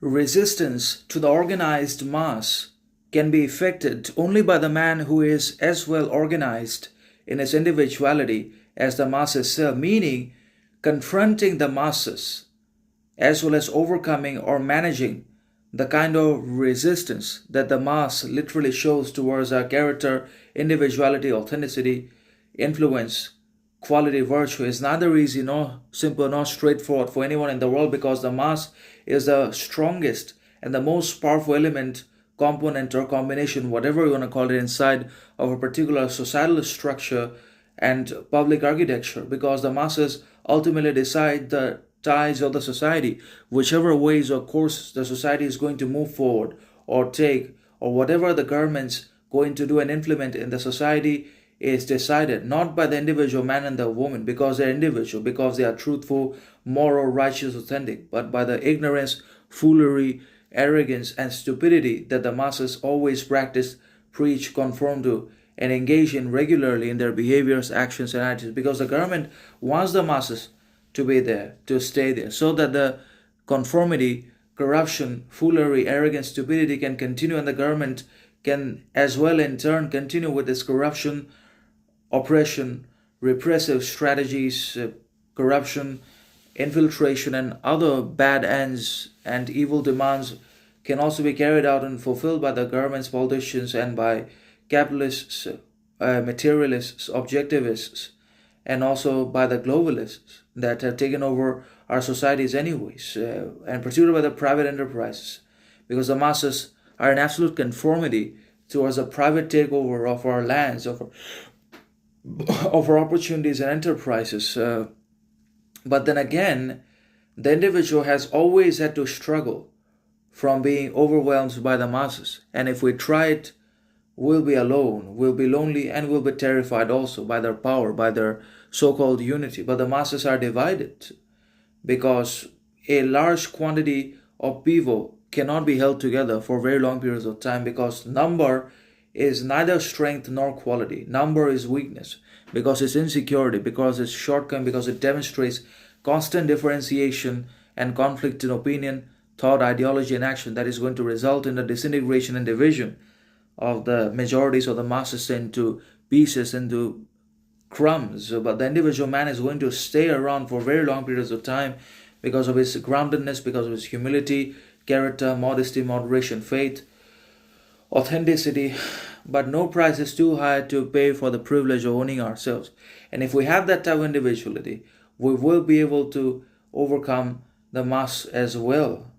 resistance to the organized mass can be effected only by the man who is as well organized in his individuality as the mass itself, meaning confronting the masses as well as overcoming or managing the kind of resistance that the mass literally shows towards our character, individuality, authenticity, influence, quality, virtue is neither easy nor simple nor straightforward for anyone in the world, because the mass is the strongest and the most powerful element, component, or combination, whatever you want to call it, inside of a particular societal structure and public architecture, because the masses ultimately decide the ties of the society, whichever ways or course the society is going to move forward or take, or whatever the government's going to do and implement in the society is decided not by the individual man and the woman because they're individual, because they are truthful, moral, righteous, authentic, but by the ignorance, foolery, arrogance, and stupidity that the masses always practice, preach, conform to, and engage in regularly in their behaviors, actions, and attitudes, because the government wants the masses to be there, to stay there, so that the conformity, corruption, foolery, arrogance, stupidity can continue, and the government can as well in turn continue with its corruption, oppression, repressive strategies, corruption, infiltration, and other bad ends and evil demands can also be carried out and fulfilled by the governments, politicians, and by capitalists, materialists, objectivists, and also by the globalists that have taken over our societies anyways, and particularly by the private enterprises, because the masses are in absolute conformity towards a private takeover of our lands, of our opportunities and enterprises. But then again, the individual has always had to struggle from being overwhelmed by the masses. And if we try it, we'll be alone, we'll be lonely, and we'll be terrified also by their power, by their so-called unity. But the masses are divided because a large quantity of people cannot be held together for very long periods of time, because number is neither strength nor quality. Number is weakness, because it's insecurity, because it's shortcoming, because it demonstrates constant differentiation and conflict in opinion, thought, ideology, and action that is going to result in the disintegration and division of the majorities of the masses into pieces, into crumbs. But the individual man is going to stay around for very long periods of time because of his groundedness, because of his humility, character, modesty, moderation, faith, authenticity. But no price is too high to pay for the privilege of owning ourselves. And if we have that type of individuality, we will be able to overcome the mass as well.